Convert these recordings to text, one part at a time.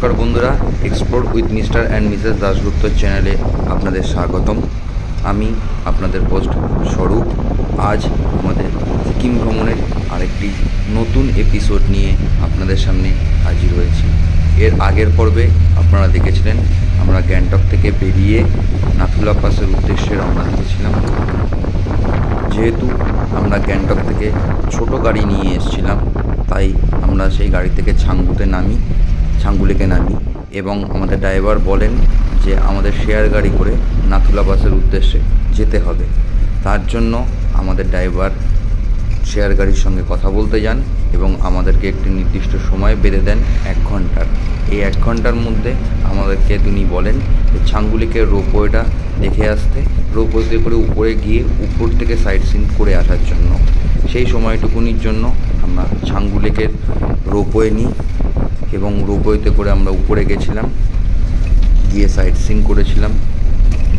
নমস্কার বন্ধুরা, explore with mister and Mrs Dasgupta চ্যানেলে আপনাদের স্বাগতম। আমি আপনাদের হোস্ট স্বরূপ। আজ আমাদের সিকিম ভ্রমণের আরেকটি নতুন এপিসোড নিয়ে আপনাদের সামনে হাজির হয়েছি। এর আগের পর্বে আপনারা দেখেছিলেন আমরা গ্যাংটক থেকে বেরিয়ে নাথুলা পাসের উদ্দেশ্যে রওনা দিয়েছিলাম। যেহেতু আমরা গ্যাংটক থেকে ছোট গাড়ি নিয়ে এসেছিলাম, তাই আমরা সেই গাড়ি থেকে ছাঙ্গুলেকে নামি এবং আমাদের ড্রাইভার বলেন যে আমাদের শেয়ার গাড়ি করে নাথুলা পাসের উদ্দেশ্যে যেতে হবে। তার জন্য আমাদের ড্রাইভার শেয়ার গাড়ির সঙ্গে কথা বলতে যান এবং আমাদেরকে একটি নির্দিষ্ট সময় বেঁধে দেন 1 ঘন্টার। এই 1 ঘন্টার মধ্যে আমাদেরকে তিনি বলেন যে ছাঙ্গুলিকের রোপওয়েটা দেখে আসতে, রোপওয়েতে করে উপরে গিয়ে উপর থেকে সাইট সিন করে আসার জন্য। সেই সময়টুকুনির জন্য আমরা ছাঙ্গুলিকের রোপওয়ে নিই এবং রোপওয়েতে করে আমরা উপরে গেছিলাম, গিয়ে সাইট সিন করেছিলাম।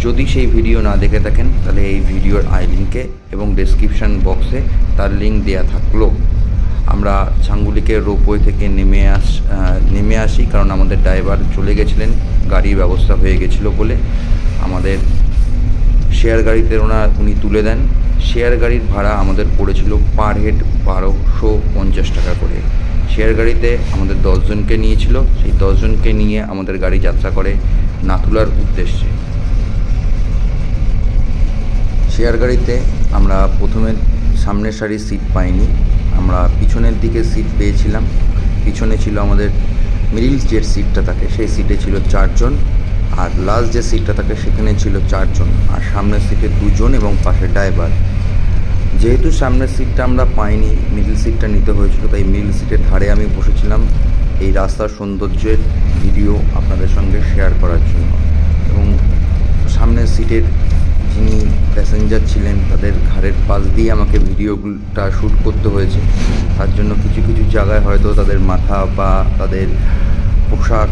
যদি সেই ভিডিও না দেখে থাকেন তাহলে এই ভিডিওর আই লিঙ্কে এবং ডেসক্রিপশান বক্সে তার লিঙ্ক দেওয়া থাকলো। আমরা ছাঙ্গুলিকের রোপওয়ে থেকে নেমে আসি, কারণ আমাদের ড্রাইভার চলে গেছিলেন, গাড়ির ব্যবস্থা হয়ে গেছিলো বলে। আমাদের শেয়ার গাড়িতে উনি তুলে দেন। শেয়ার গাড়ির ভাড়া আমাদের পড়েছিল পার হেড 1250 টাকা করে। শেয়ার গাড়িতে আমাদের 10 জনকে নিয়েছিল, সেই 10 জনকে নিয়ে আমাদের গাড়ি যাত্রা করে নাথুলার উদ্দেশ্যে। শেয়ার গাড়িতে আমরা প্রথমে সামনের সারির সিট পাইনি, আমরা পিছনের দিকে সিট পেয়েছিলাম। পিছনে ছিল আমাদের মিডিল যে সিটটা থাকে সেই সিটে ছিল 4 জন, আর লাস্ট যে সিটটা থাকে সেখানে ছিল 4 জন, আর সামনের সিটে 2 জন এবং পাশে ড্রাইভার। যেহেতু সামনের সিটটা আমরা পাইনি, মিডল সিটটা নিতে হয়েছিল, তাই মিডল সিটের ধারে আমি বসেছিলাম এই রাস্তার সৌন্দর্যের ভিডিও আপনাদের সঙ্গে শেয়ার করার জন্য। এবং সামনের সিটের যিনি প্যাসেঞ্জার ছিলেন তাদের ঘাড়ের পাশ দিয়ে আমাকে ভিডিওটা শ্যুট করতে হয়েছে। তার জন্য কিছু কিছু জায়গায় হয়তো তাদের মাথা বা তাদের পোশাক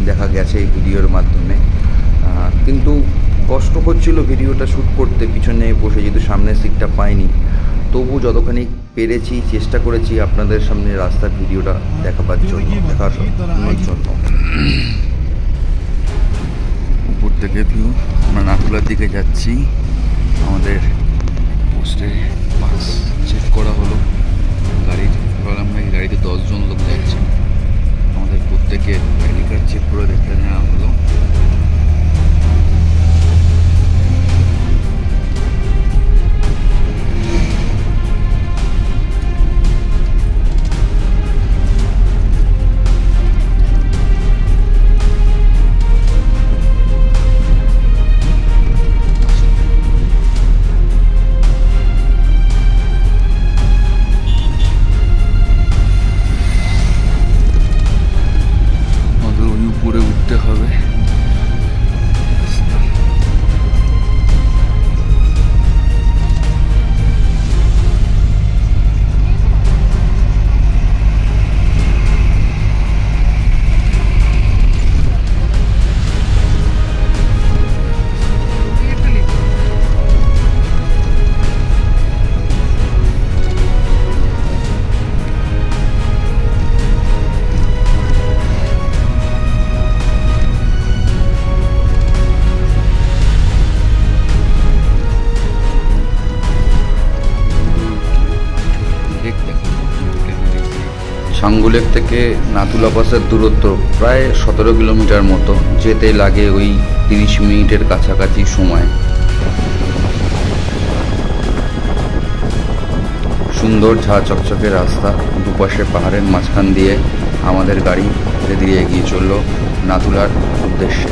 দেখা গেছে এই ভিডিওর মাধ্যমে, কিন্তু কষ্ট হচ্ছিল ভিডিওটা শ্যুট করতে পিছনে বসে, যেহেতু সামনের সিটটা পাইনি। তবু যতখানি পেরেছি চেষ্টা করেছি আপনাদের সামনে রাস্তার ভিডিওটা দেখানোর জন্য। উপর থেকে ভিউ, আমরা নাথুলার দিকে যাচ্ছি। আমাদের পোস্টে পাস চেক করা হলো গাড়ির, এবার আমরা এই গাড়িতে 10 জন লোক যাচ্ছি। আমাদের প্রত্যেকের আইডি কার্ড চেক করে দেখে নেওয়া হলো। ছাঙ্গুলেক থেকে নাথুলা পাসের দূরত্ব প্রায় 17 কিলোমিটার মতো, যেতে লাগে ওই 30 মিনিটের কাছাকাছি সময়। সুন্দর ঝাঁ চকচকে রাস্তা, দুপাশে পাহাড়ের মাঝখান দিয়ে আমাদের গাড়ি ধীরে ধীরে এগিয়ে চলল নাথুলার উদ্দেশ্যে।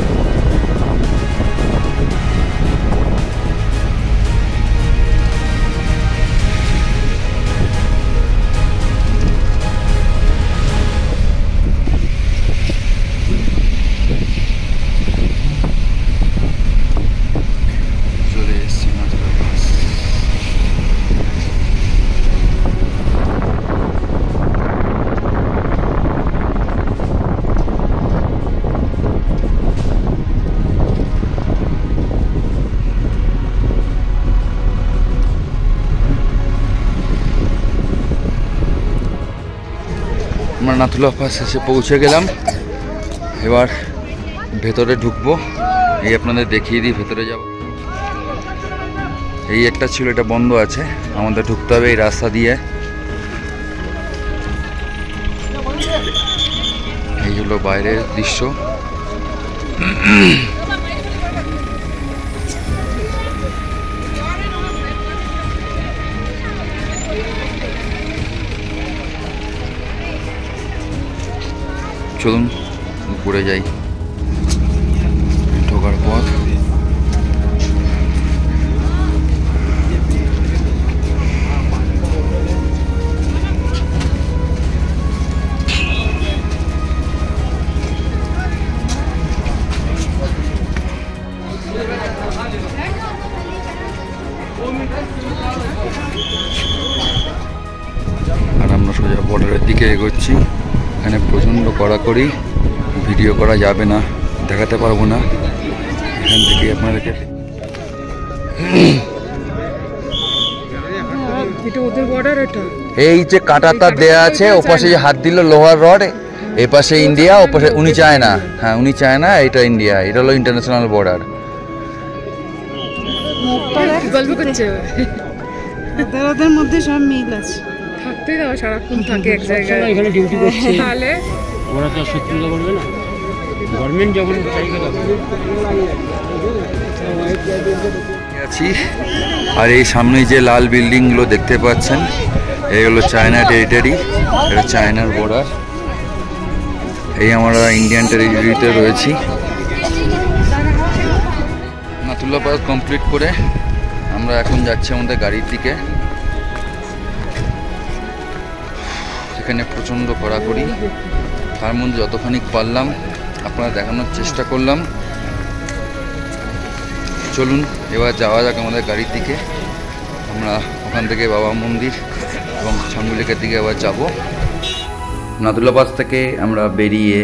নাথুলা পাস এসে পৌঁছে গেলাম। এবার ভেতরে ঢুকবো। এই আপনাদের দেখিয়ে দিই ভেতরে যাব। এই একটা ছিল, এটা বন্ধ আছে, আমাদের ঢুকতে হবে এই রাস্তা দিয়ে। এই হলো বাইরের দৃশ্য। চলুন উপরে যাই। ঢোকার পথ আর আমরা সোজা বর্ডারের দিকে এগোচ্ছি। এখানে প্রচণ্ড কড়াকড়ি, ভিডিও করা যাবে না, দেখাতে পারবো না। এখান থেকে আপনাদেরকে এই যে কাঁটাটা দেয়া আছে, ওপাশে যে হাত দিল লোহার রড, এই পাশে ইন্ডিয়া, ওপাশে উনি চায়না। হ্যাঁ উনি চায়না, এটা ইন্ডিয়া। এটা হলো ইন্টারন্যাশনাল বর্ডার। ওদের মধ্যে সব মিল আছে। থাকতে দাও, সারাক্ষণ থাকে এক জায়গায়, এখানে ডিউটি করছে, তাহলে ওরা তো শত্রুতা করবে না। গভর্নমেন্ট যখন আছি। আর এই সামনে যে লাল বিল্ডিংগুলো দেখতে পাচ্ছেন, এই হলো চায়না টেরিটরি, এটা চায়নার বর্ডার। এই আমরা ইন্ডিয়ান টেরিটরিতে রয়েছি। নাথুলা পাস কমপ্লিট করে আমরা এখন যাচ্ছি আমাদের গাড়ির দিকে। এখানে প্রচণ্ড কড়াকড়ি, তার মধ্যে যতখানি পারলাম আপনারা দেখানোর চেষ্টা করলাম। চলুন এবার যাওয়া যাক আমাদের গাড়ির দিকে। আমরা ওখান থেকে বাবা মন্দির এবং ছাঙ্গুলিকার দিকে আবার যাব। নাথুলা পাস থেকে আমরা বেরিয়ে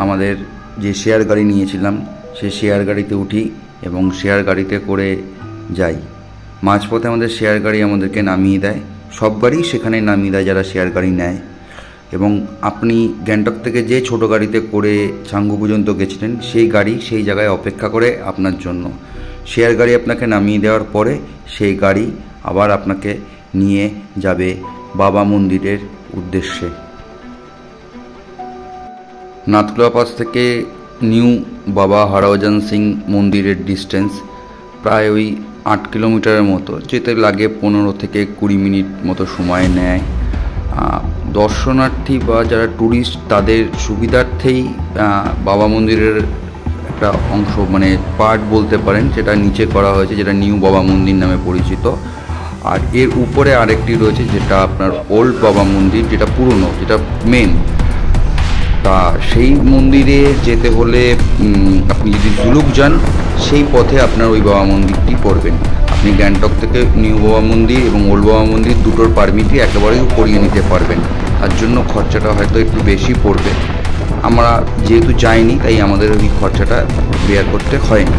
আমাদের যে শেয়ার গাড়ি নিয়েছিলাম সেই শেয়ার গাড়িতে উঠি এবং শেয়ার গাড়িতে করে যাই। মাঝপথে আমাদের শেয়ার গাড়ি আমাদেরকে নামিয়ে দেয়। সব গাড়ি সেখানে নামিয়ে দেয় যারা শেয়ার গাড়ি নেয়। এবং আপনি গ্যাংটক থেকে যে ছোট গাড়িতে করে ছাঙ্গু পর্যন্ত গেছিলেন, সেই গাড়ি সেই জায়গায় অপেক্ষা করে আপনার জন্য। শেয়ার গাড়ি আপনাকে নামিয়ে দেওয়ার পরে সেই গাড়ি আবার আপনাকে নিয়ে যাবে বাবা মন্দিরের উদ্দেশ্যে। নাথুলা পাস থেকে নিউ বাবা হরভজন সিং মন্দিরের ডিস্টেন্স প্রায় ওই 8 কিলোমিটারের মতো, যেতে লাগে 15 থেকে 20 মিনিট মতো সময় নেয়। দর্শনার্থী বা যারা ট্যুরিস্ট তাদের সুবিধার্থেই বাবা মন্দিরের একটা অংশ, মানে পার্ট বলতে পারেন, যেটা নিচে করা হয়েছে, যেটা নিউ বাবা মন্দির নামে পরিচিত। আর এর উপরে আরেকটি রয়েছে যেটা আপনার ওল্ড বাবা মন্দির, যেটা পুরনো, যেটা মেন। তা সেই মন্দিরে যেতে হলে আপনি যদি জুলুক যান, সেই পথে আপনার ওই বাবা মন্দিরটি পড়বেন। আপনি গ্যাংটক থেকে নিউ বাবা মন্দির এবং ওল্ড বাবা মন্দির দুটোর পারমিটই একেবারেই করিয়ে নিতে পারবেন। তার জন্য খরচাটা হয়তো একটু বেশি পড়বে। আমরা যেহেতু যাইনি তাই আমাদের ওই খরচাটা বেয়ার করতে হয়নি।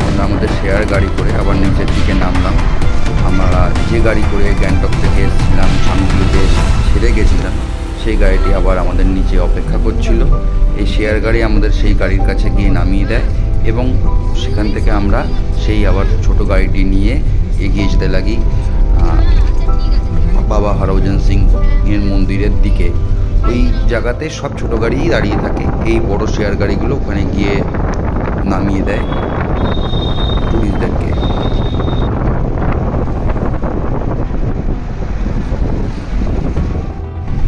আমরা আমাদের শেয়ার গাড়ি করে আবার নিচের দিকে নামলাম। আমরা যে গাড়ি করে গ্যাংটক থেকে এসেছিলাম, ছাঙ্গুলিতে ছেড়ে গেছিলাম, সেই গাড়িটি আবার আমাদের নিচে অপেক্ষা করছিল। এই শেয়ার গাড়ি আমাদের সেই গাড়ির কাছে গিয়ে নামিয়ে দেয় এবং সেখান থেকে আমরা সেই আবার ছোট গাড়িটি নিয়ে এগিয়ে যেতে লাগি বাবা হরভজন সিং এর মন্দিরের দিকে। ওই জায়গাতে সব ছোট গাড়িই দাঁড়িয়ে থাকে, এই বড় শেয়ার গাড়িগুলো ওখানে গিয়ে নামিয়ে দেয় টুরিস্টদেরকে।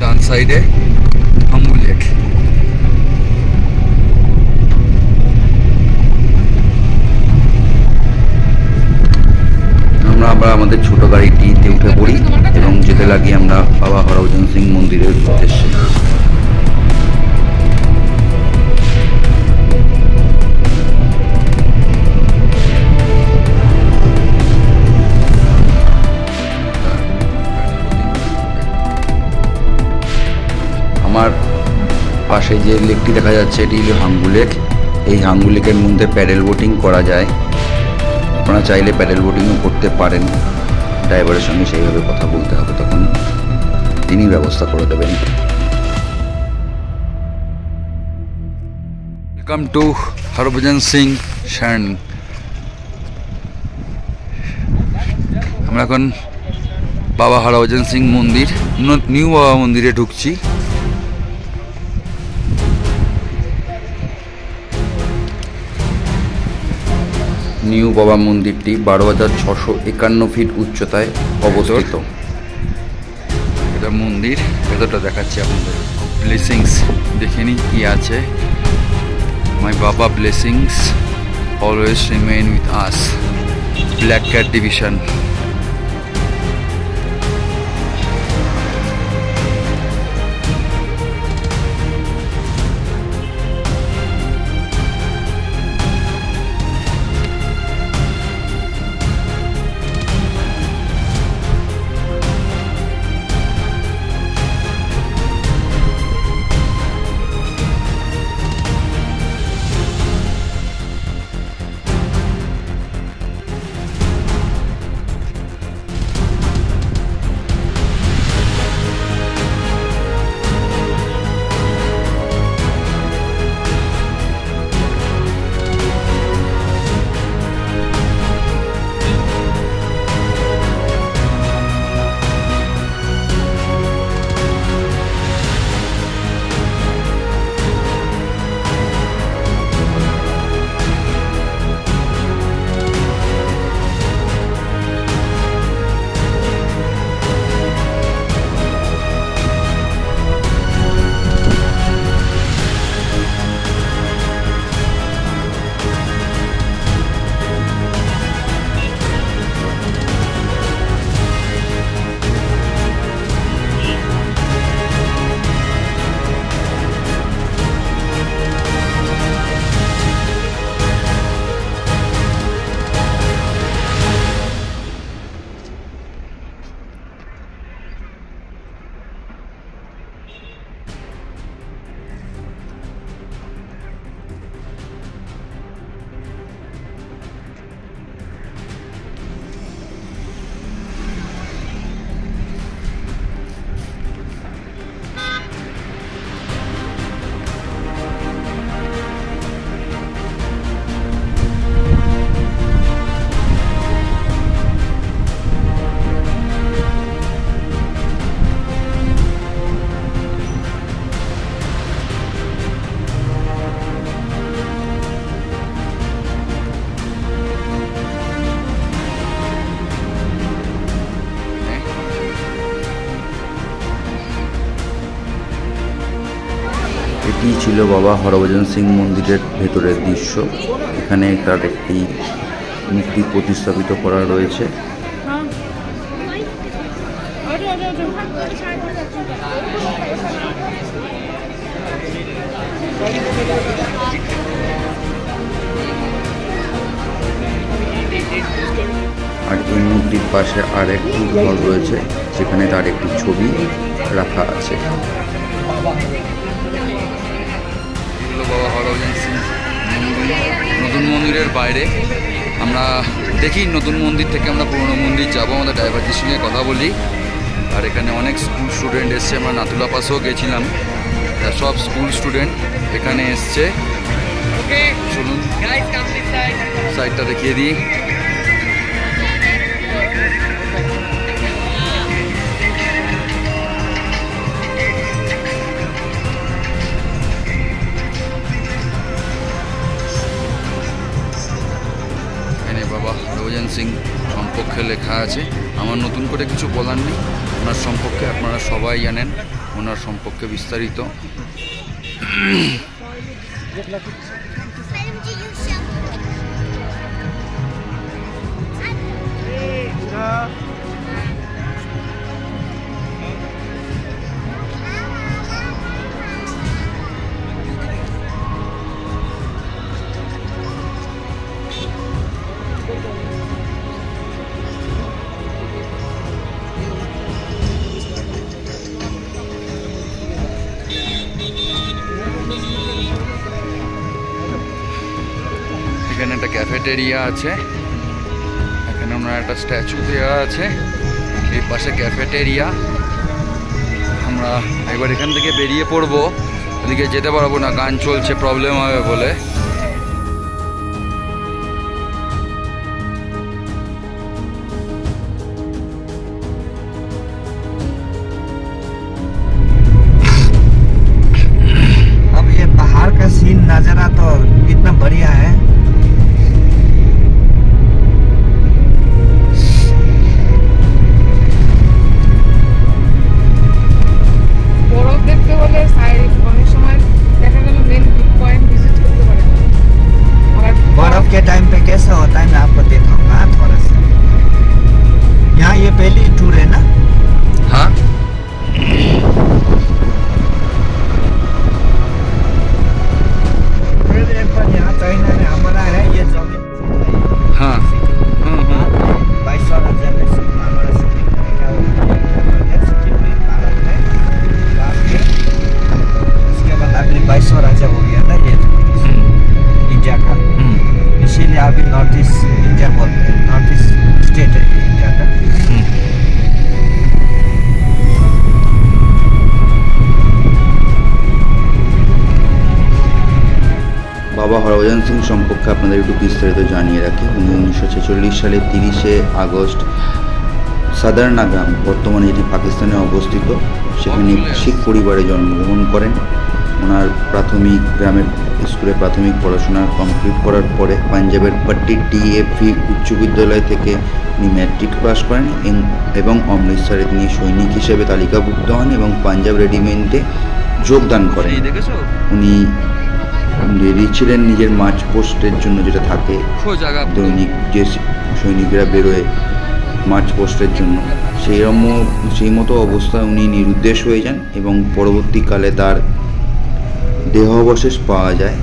ডান সাইডে হাম্বু লেক। আমরা আবার আমাদের ছোট গাড়িটিতে উঠে পড়ি এবং যেতে লাগি আমরা বাবা হরভজন সিং মন্দিরের উদ্দেশ্যে। আমার পাশে যে লেকটি দেখা যাচ্ছে এটি হলো হাঙ্গু লেক। এই হাঙ্গু লেকের মধ্যে প্যাডেল বোটিং করা যায়। আপনারা চাইলে প্যাডেল বোটিংও করতে পারেন। ড্রাইভারের সঙ্গে সেইভাবে কথা বলতে হবে, তখন তিনি ব্যবস্থা করে দেবেন। ওয়েলকাম টু হরভজন সিং শান। আমরা এখন বাবা হরভজন সিং মন্দির, নিউ বাবা মন্দিরে ঢুকছি। নিউ বাবা মন্দিরটি 12,651 ফিট উচ্চতায় অবস্থিত। এটা মন্দির, ভেতরটা দেখাচ্ছি আপনাদের। ব্লেসিংস দেখে নিই কি আছে। মাই বাবা blessings always remain with us, black cat division. এটি ছিল বাবা হরভজন সিং মন্দিরের ভেতরের দৃশ্য। এখানে তার একটি মূর্তি প্রতিস্থাপিত করা রয়েছে। আর এই মূর্তির পাশে আর একটি ঘর রয়েছে, সেখানে তার একটি ছবি রাখা আছে। বাবা হরভজন সিং নতুন মন্দিরের বাইরে আমরা দেখি, নতুন মন্দির থেকে আমরা পুরনো মন্দির যাবো। আমাদের ড্রাইভারজির সঙ্গে কথা বলি। আর এখানে অনেক স্কুল স্টুডেন্ট এসছে। আমরা নাতুলা পাশেও গেছিলাম, সব স্কুল স্টুডেন্ট এখানে এসছে। চলুন সাইডটা দেখিয়ে দিই। বাবা হরভজন সিং সম্পর্কে লেখা আছে। আমার নতুন করে কিছু বলার নেই। ওনার সম্পর্কে আপনারা সবাই জানেন, ওনার সম্পর্কে বিস্তারিত। এখানে একটা ক্যাফেটেরিয়া আছে, এখানে আমরা একটা স্ট্যাচু দেওয়া আছে, এই পাশে ক্যাফেটেরিয়া। আমরা একবার এখান থেকে বেরিয়ে পড়বো, ওদিকে যেতে পারবো না, গান চলছে, প্রবলেম হবে বলে। अब ये पहाड़ का सीन नजारा तो कितना बढ़िया है। বরফ দেখতে হলে অনেক সময় দেখা গেল মেন পয়েন্ট ভিজিট করতে পারে না। আবার बर्फ के टाइम पे कैसा होता है मैं आपको दिखाऊंगा थोड़ा सा। यहाँ ये पहली टूर है ना। हाँ फिर एक बार यहाँ चाइना में हमारा है ये जमीन। हाँ 22,000 में हमारा सिक्किम में सिक्किम में भारत में बाद में उसके बाद अगली 2200 राज्य हो गया ना ये इंडिया का। इसीलिए अभी नॉर्थ ईस्ट इंडिया बोलते हैं, नॉर्थ ईस्ट स्टेट है ये इंडिया का। বাবা হরভজন সিং সম্পর্কে আপনাদের একটু বিস্তারিত জানিয়ে রাখি। উনি 1946 সালের 30শে আগস্ট সাদারনাগাম, বর্তমানে এটি পাকিস্তানে অবস্থিত, সেখানে শিখ পরিবারে জন্মগ্রহণ করেন। ওনার প্রাথমিক গ্রামের স্কুলে প্রাথমিক পড়াশোনা কমপ্লিট করার পরে পাঞ্জাবের পট্টি DAV উচ্চ বিদ্যালয় থেকে উনি ম্যাট্রিক পাস করেন এবং অমৃতসরে তিনি সৈনিক হিসেবে তালিকাভুক্ত হন এবং পাঞ্জাব রেজিমেন্টে যোগদান করেন। উনি রেডি ছিলেন নিজের মার্চ পোস্টের জন্য, যেটা থাকে দৈনিক যে সৈনিকরা বেরোয় মার্চ পোস্টের জন্য, সেই মতো অবস্থায় উনি নিরুদ্দেশ হয়ে যান এবং পরবর্তীকালে তার দেহাবশেষ পাওয়া যায়।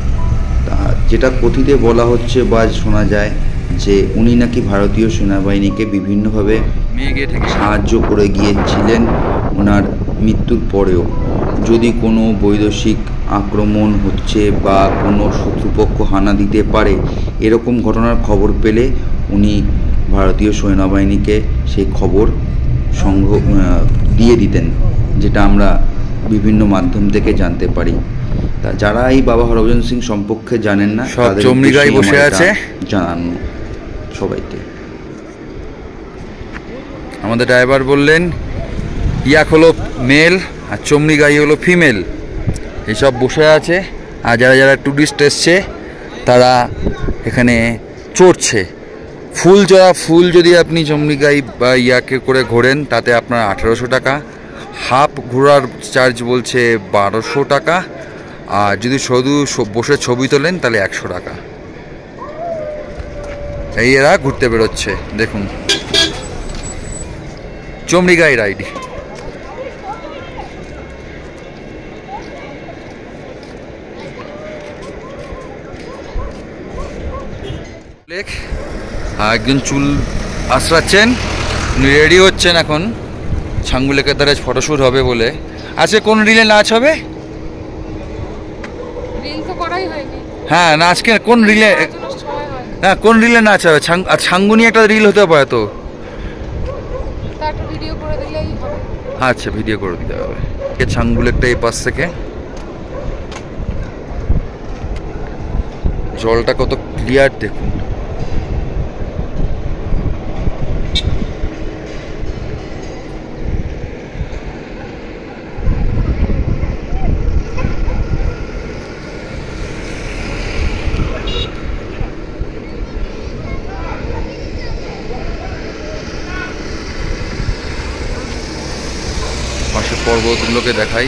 তা যেটা কথিতে বলা হচ্ছে বা শোনা যায় যে উনি নাকি ভারতীয় সেনাবাহিনীকে বিভিন্নভাবে সাহায্য করে গিয়েছিলেন ওনার মৃত্যুর পরেও। যদি কোনো বৈদেশিক আক্রমণ হচ্ছে বা কোনো শত্রুপক্ষ হানা দিতে পারে এরকম ঘটনার খবর পেলে উনি ভারতীয় সেনাবাহিনীকে সেই খবর দিয়ে দিতেন, যেটা আমরা বিভিন্ন মাধ্যম থেকে জানতে পারি। তা যারা এই বাবা হরভজন সিং সম্পর্কে জানেন না, সব চমড়িগাই বসে আছে জানানো সবাইকে। আমাদের ড্রাইভার বললেন ইয়াক হলো মেল আর চমড়িগাই হলো ফিমেল, এইসব বসে আছে। আর যারা যারা টুরিস্ট এসছে তারা এখানে চড়ছে। ফুল যদি আপনি চমড়িগাই বা ইয়াকে করে ঘোরেন তাতে আপনার 1800 টাকা, হাফ ঘোরার চার্জ বলছে 1200 টাকা, আর যদি শুধু বসে ছবি তোলেন তাহলে 100 টাকা। এই এরা ঘুরতে বেরোচ্ছে, দেখুন চমড়িগাই রাইড। একজন চুল আশ্রাচ্ছেন, উনি রেডি হচ্ছেন এখন, ছাঙ্গু লেকের ধারে ফটোশ্যুট হবে বলে। আজকে কোন রিলে নাচ হবে? হ্যাঁ না, আজকে কোন রিলে, না কোন রিলে নাচ হবে? ছাঙ্গু নিয়ে একটা রিল হতে পারে তো। আচ্ছা ভিডিও করে দিতে হবে। ছাঙ্গু লেকটা এই পাশ থেকে, জলটা কত ক্লিয়ার দেখুন। পাশে পর্বতগুলোকে দেখাই।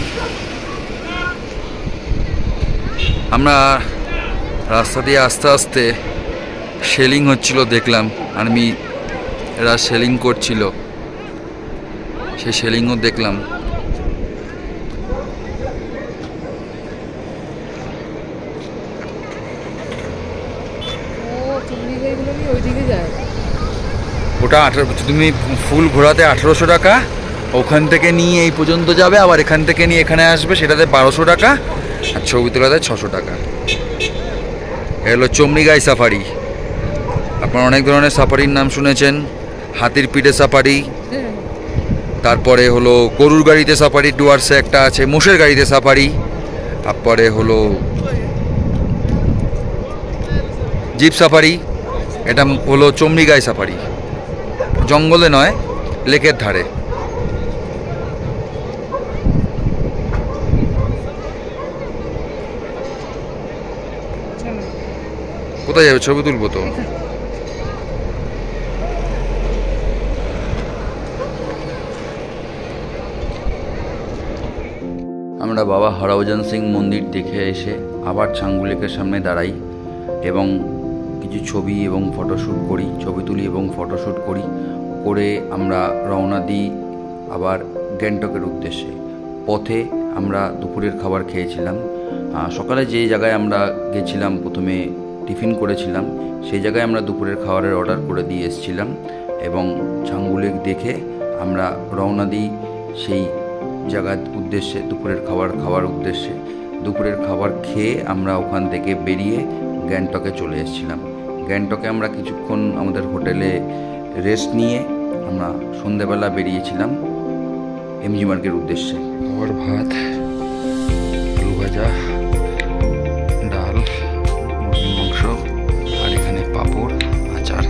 আমরা রাস্তা দিয়ে আস্তে আস্তে শেলিং হচ্ছিল দেখলাম, আর্মি এরা শেলিং করছিল, সেই শেলিংও দেখলাম। ওটা তুমি ফুল ঘোরাতে 1800 টাকা, ওখান থেকে নিয়ে এই পর্যন্ত যাবে, আবার এখান থেকে নিয়ে এখানে আসবে, সেটাতে 1200 টাকা, আর ছবি তোলাতে 600 টাকা। এ হলো চমড়িগাই সাফারি। আপনারা অনেক ধরনের সাফারির নাম শুনেছেন, হাতির পিঠে সাফারি, তারপরে হলো গরুর গাড়িতে সাফারি, ডুয়ার্সে একটা আছে, মোষের গাড়িতে সাফারি, তারপরে হলো জিপ সাফারি, এটা হলো চমড়িগাই সাফারি, জঙ্গলে নয়, লেকের ধারে। কোথায় যাবে? ছবি তুলবো তো। আমরা বাবা হরভজন সিং মন্দির দেখে এসে আবার ছাঙ্গু লেকের সামনে দাঁড়াই এবং কিছু ছবি এবং ফটোশ্যুট করি, ছবি তুলি এবং ফটোশ্যুট করি। করে আমরা রওনা দিই আবার গ্যাংটকের উদ্দেশ্যে। পথে আমরা দুপুরের খাবার খেয়েছিলাম। সকালে যে জায়গায় আমরা গেছিলাম, প্রথমে টিফিন করেছিলাম, সেই জায়গায় আমরা দুপুরের খাবারের অর্ডার করে দিয়ে এসেছিলাম এবং ছাঙ্গু লেক দেখে আমরা রওনা দিই সেই জায়গার উদ্দেশ্যে, দুপুরের খাবার খাওয়ার উদ্দেশ্যে। দুপুরের খাবার খেয়ে আমরা ওখান থেকে বেরিয়ে গ্যাংটকে চলে এসেছিলাম। গ্যাংটকে আমরা কিছুক্ষণ আমাদের হোটেলে রেস্ট নিয়ে আমরা সন্ধেবেলা বেরিয়েছিলাম এমজি মার্গের উদ্দেশ্যে। খাবার ভাত, আলু ভাজা, ডাল, মুরগির মাংস, আর এখানে পাঁপড়, আচার।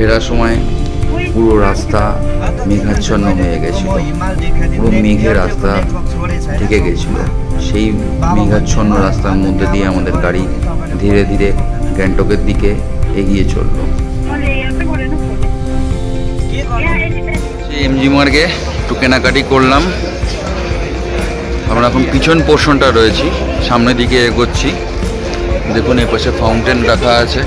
ফেরার সময় পুরো রাস্তা মেঘাচ্ছন্ন হয়ে গেছিল, পুরো মেঘের রাস্তা থেকে গেছিল। সেই মেঘাচ্ছন্ন রাস্তার মধ্যে দিয়ে আমাদের গাড়ি ধীরে ধীরে গ্যাংটকের দিকে এগিয়ে চলল। সেই এমজি মার্গে একটু কেনাকাটি করলাম। আমরা এখন পিছন পোর্শনটা রয়েছি, সামনের দিকে এগোচ্ছি। দেখুন এই পাশে ফাউন্টেন রাখা আছে।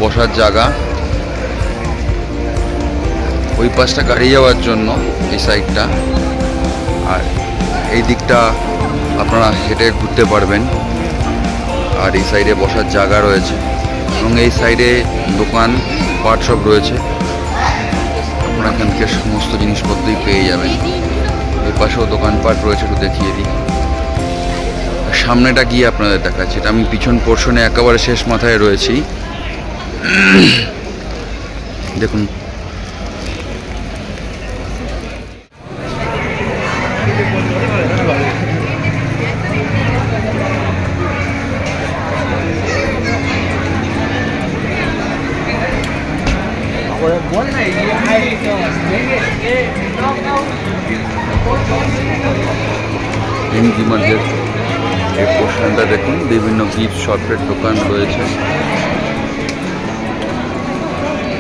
বসার জায়গা, ওই পাশটা গাড়ি যাওয়ার জন্য এই সাইডটা, আর এই দিকটা আপনারা হেঁটে ঘুরতে পারবেন। আর এই সাইডে বসার জায়গা রয়েছে এবং এই সাইডে দোকান পাট সব রয়েছে। আপনারা এখান থেকে সমস্ত জিনিসপত্রই পেয়ে যাবেন। এই পাশেও দোকানপাট রয়েছে, একটু দেখিয়ে দিই। সামনেটা গিয়ে আপনাদের দেখাচ্ছি। এটা আমি পিছন পোর্শনে একেবারে শেষ মাথায় রয়েছি। দেখুন এমজি মার্গের এই পোর্শনটা দেখুন, বিভিন্ন গিফট শপের দোকান রয়েছে,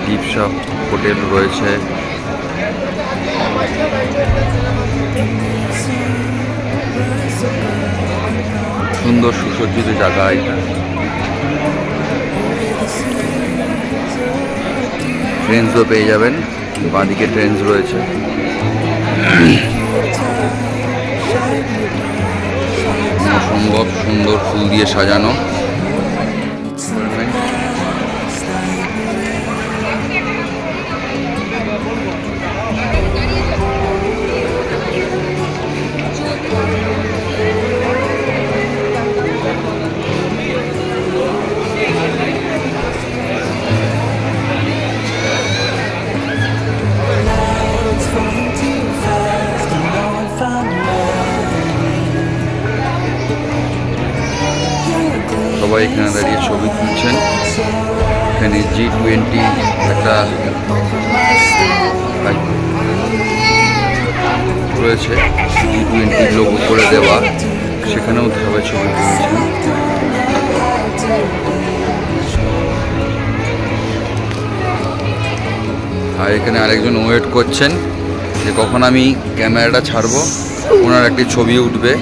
গিফট শপ, হোটেল রয়েছে। সুন্দর সুসজ্জিত জায়গা এটা। ট্রেন্সও পেয়ে যাবেন, বাঁদিকে ট্রেন্স রয়েছে। অসম্ভব সুন্দর ফুল দিয়ে সাজানো। সবাই এখানে দাঁড়িয়ে ছবি তুলছেন। এখানে G20 একটা রয়েছে, G20 লোগো করে দেওয়া, সেখানেও সবাই ছবি তুলছেন। আর এখানে আরেকজন ওয়েট করছেন যে কখন আমি ক্যামেরাটা ছাড়বো, ওনার একটি ছবি উঠবে।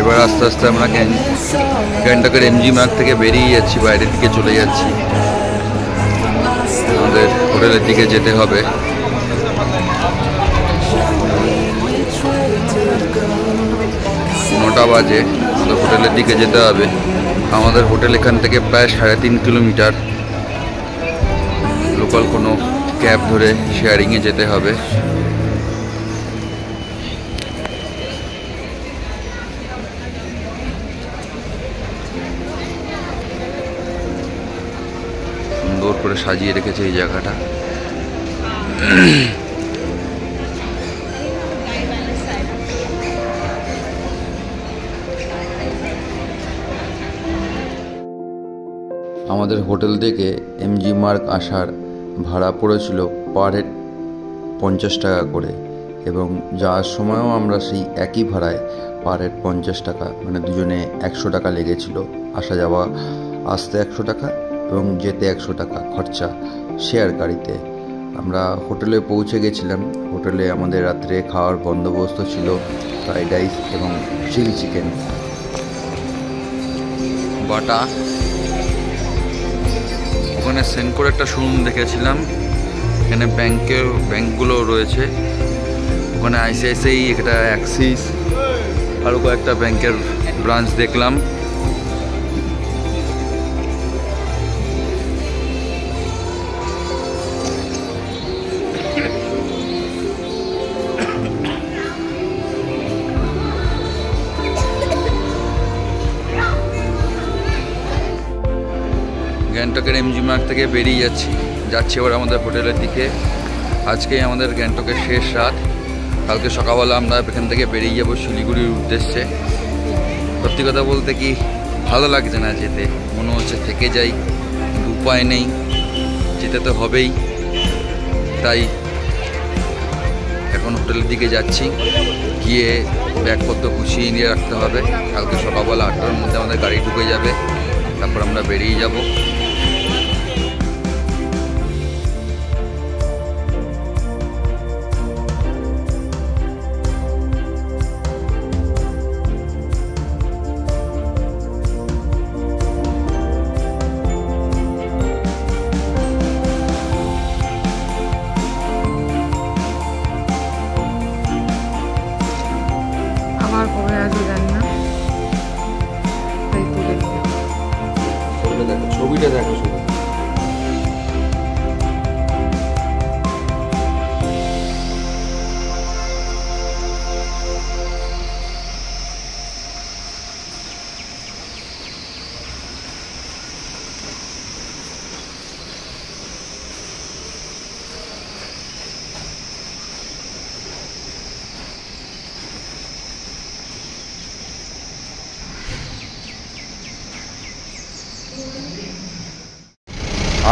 এবার আস্তে আস্তে আমরা গ্যাংটকের এমজি মার্গ থেকে বেরিয়ে যাচ্ছি, বাইরের দিকে চলে যাচ্ছি। আমাদের হোটেলের দিকে যেতে হবে। নটা বাজে, আমাদের হোটেলের দিকে যেতে হবে। আমাদের হোটেল এখান থেকে প্রায় 3.5 কিলোমিটার। লোকাল কোনো ক্যাব ধরে শেয়ারিংয়ে যেতে হবে। সুন্দর করে সাজিয়ে রেখেছে এই জায়গাটা। আমাদের হোটেল থেকে এমজি মার্গ আসার ভাড়া পড়েছিল পার হেড 50 টাকা করে, এবং যাওয়ার সময়ও আমরা সেই একই ভাড়ায় পার হেড 50 টাকা, মানে দুজনে 100 টাকা লেগেছিল। আসা যাওয়া আসতে 100 টাকা এবং যেতে 100 টাকা খরচা শেয়ার গাড়িতে। আমরা হোটেলে পৌঁছে গেছিলাম। হোটেলে আমাদের রাত্রে খাওয়ার বন্দোবস্ত ছিল ফ্রাইড রাইস এবং চিলি চিকেন বাটা। ওখানে সেনকোর একটা শোরুম দেখেছিলাম। এখানে ব্যাংকগুলো রয়েছে। ওখানে আইসিআইসিআই, একটা অ্যাক্সিস, আরও কয়েকটা ব্যাংকের ব্রাঞ্চ দেখলাম। গ্যাংটকের এমজি মার্গ থেকে বেরিয়ে যাচ্ছি এবার আমাদের হোটেলের দিকে। আজকেই আমাদের গ্যাংটকের শেষ রাত। কালকে সকালবেলা আমরা এখান থেকে বেরিয়ে যাবো শিলিগুড়ির উদ্দেশ্যে। সত্যি কথা বলতে কি ভালো লাগছে না যেতে, মনে হচ্ছে থেকে যাই, কিন্তু উপায় নেই, যেতে তো হবেই। তাই এখন হোটেলের দিকে যাচ্ছি, গিয়ে ব্যাগপত্র গুছিয়ে নিয়ে রাখতে হবে। কালকে সকালবেলা 8টার মধ্যে আমাদের গাড়ি ঢুকে যাবে, তারপর আমরা বেরিয়ে যাব। আমার কবে আসবে জানি না, তাই তুলে নিলাম। ছবিটা দেখো শুধু।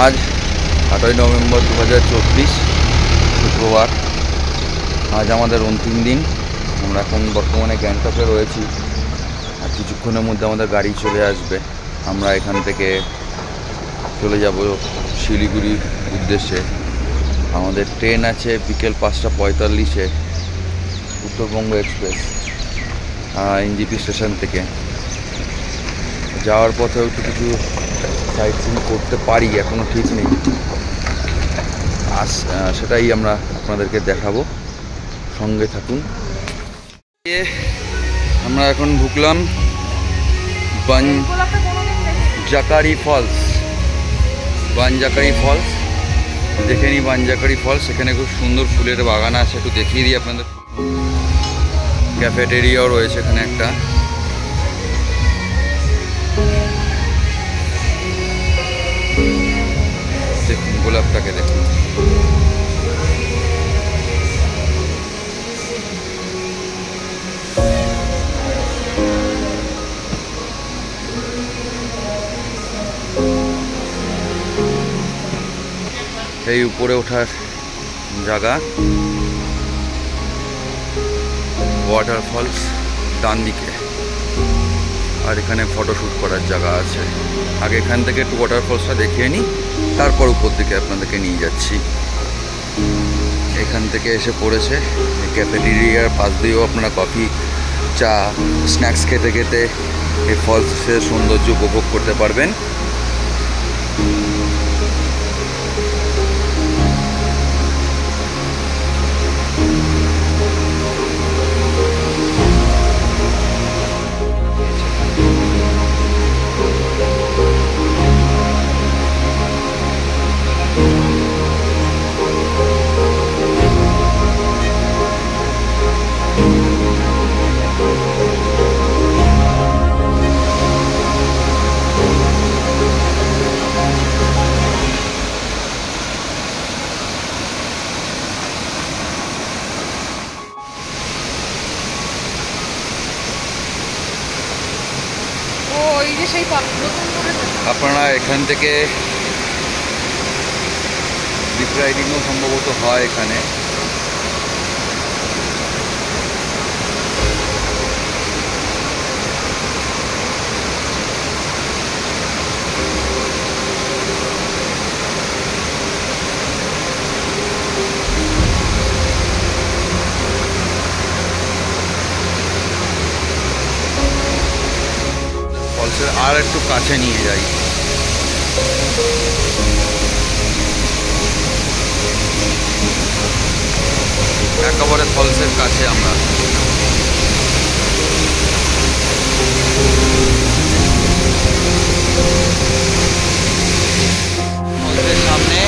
আজ 8ই নভেম্বর 2024, শুক্রবার। আজ আমাদের অন্তিম দিন। আমরা এখন বর্তমানে গ্যাংটকে রয়েছি, আর কিছুক্ষণের মধ্যে আমাদের গাড়ি চলে আসবে। আমরা এখান থেকে চলে যাব শিলিগুড়ির উদ্দেশ্যে। আমাদের ট্রেন আছে বিকেল 5:45-এ, উত্তরবঙ্গ এক্সপ্রেস, এনজিপি স্টেশন থেকে। যাওয়ার পথেও একটু কিছু সাইট সিন করতে পারি, এখনও ঠিক নেই। সেটাই আমরা আপনাদেরকে দেখাবো, সঙ্গে থাকুন। আমরা এখন ঢুকলাম বানজাকারি ফলস। দেখে নিই বানজাকারি ফলস। এখানে খুব সুন্দর ফুলের বাগান আছে, একটু দেখিয়ে দিই আপনাদের। ক্যাফেটেরিয়াও রয়েছে এখানে একটা। দেখুন গোলাপটাকে দেখুন। এই উপরে ওঠার জায়গা, ওয়াটারফলস ডান দিকে, আর এখানে ফটোশ্যুট করার জায়গা আছে। আগে এখান থেকে একটু ওয়াটারফলসটা দেখিয়ে নিই, তারপর উপর দিকে আপনাদেরকে নিয়ে যাচ্ছি। এখান থেকে এসে পড়েছে ক্যাফেটেরিয়ার পাশ দিয়েও আপনারা কফি, চা, স্ন্যাক্স খেতে খেতে এই ফলসের সৌন্দর্য উপভোগ করতে পারবেন। আপনারা এখান থেকে জিপ রাইডিংও সম্ভবত হয় এখানে। ফলসের আর একটু কাছে নিয়ে যাই। একেবারে ফলসের কাছে আমরা। ফলসের সামনে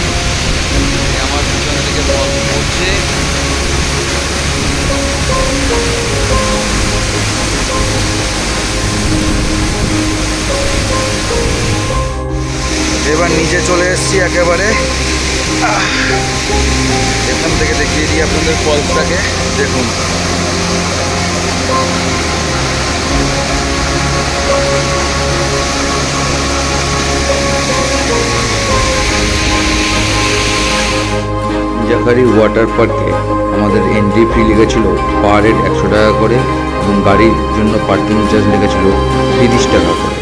আমার পিছনে দিকে ফলস পড়ছে। এবার নিচে চলে এসেছি একেবারে। এখান থেকে দেখিয়ে দিই আপনাদের ফলসটাকে, দেখুন। জাকারি ওয়াটার পার্কে আমাদের এন্ট্রি ফি লেগেছিল পার হেড 100 টাকা করে, এবং গাড়ির জন্য পার্কিং চার্জ লেগেছিল 30 টাকা করে।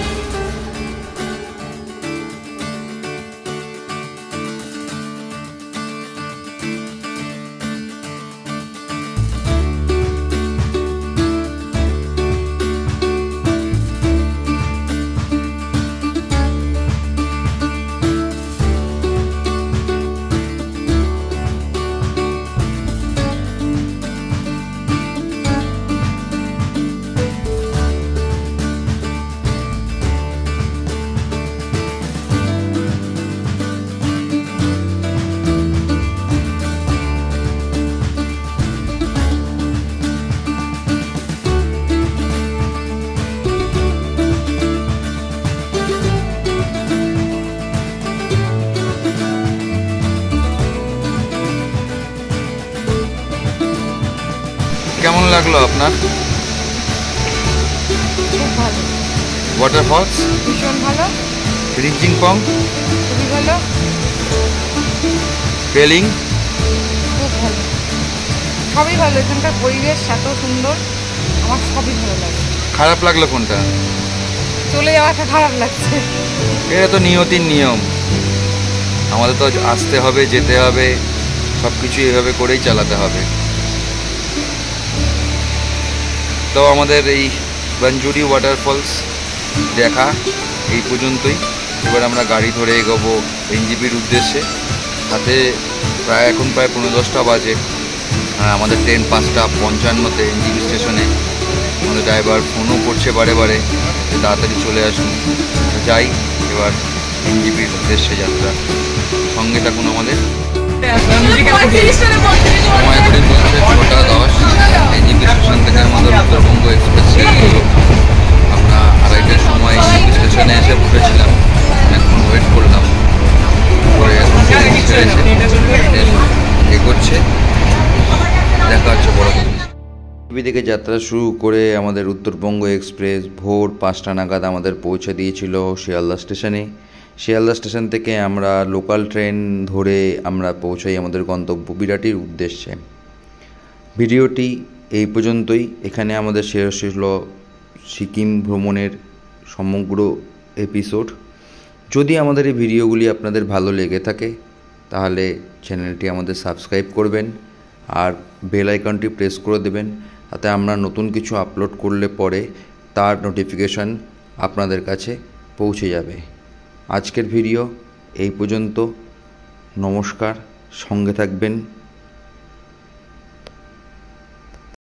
কেমন লাগলো আপনার? খুব ভালো। ওয়াটারফলস ভীষণ ভালো। রিঞ্জিং পং খুবই ভালো। পেলিং খুব ভালো। সবই ভালো। এখানকার পরিবেশ এত সুন্দর, আমার সবই ভালো লাগে। খারাপ লাগলো কোনটা? চলে যাওয়াটা খারাপ লাগছে। এটা তো নিয়তির নিয়ম, আমাদের তো আসতে হবে, যেতে হবে, সব কিছু এভাবে করেই চালাতে হবে। তো আমাদের এই বাঞ্জুরি ওয়াটারফলস দেখা এই পর্যন্তই। এবার আমরা গাড়ি ধরে এগোবো এনজিপির উদ্দেশ্যে। হাতে এখন প্রায় 10:15 বাজে। আমাদের ট্রেন 5:55-তে এনজিপি স্টেশনে। আমাদের ড্রাইভার ফোনও করছে বারে বারে যে তাড়াতাড়ি চলে আসুন। যাই এবার এনজিপির উদ্দেশ্যে যাত্রা। সঙ্গে থাকুন আমাদের। সময় করে বলছে 6:10। এনজিপি স্টেশন থেকে আমাদের উত্তরবঙ্গ এক্সপ্রেস ছেড়ে দিল। আমরা 2:30টার সময় এনজিপি স্টেশনে এসে বসেছিলাম, এখন ওয়েট করলাম। পরে এখন ছেড়েছে, এগোচ্ছে। দেখা হচ্ছে বড় টিভি থেকে যাত্রা শুরু করে আমাদের উত্তরবঙ্গ এক্সপ্রেস ভোর 5টা নাগাদ আমাদের পৌঁছে দিয়েছিল শিয়ালদা স্টেশনে। শিয়ালদা স্টেশন থেকে আমরা লোকাল ট্রেন ধরে আমরা পৌঁছাই আমাদের গন্তব্য বিরাটির উদ্দেশ্যে। ভিডিওটি এই পর্যন্তই। এখানে আমাদের শেষ হলো সিকিম ভ্রমণের সমগ্র এপিসোড। যদি আমাদের এই ভিডিওগুলি আপনাদের ভালো লেগে থাকে তাহলে চ্যানেলটি আমাদের সাবস্ক্রাইব করবেন আর বেল আইকনটি প্রেস করে দেবেন, তাতে আমরা নতুন কিছু আপলোড করলে পরে তার নোটিফিকেশান আপনাদের কাছে পৌঁছে যাবে। আজকের ভিডিও এই পর্যন্ত। নমস্কার, সঙ্গে থাকবেন।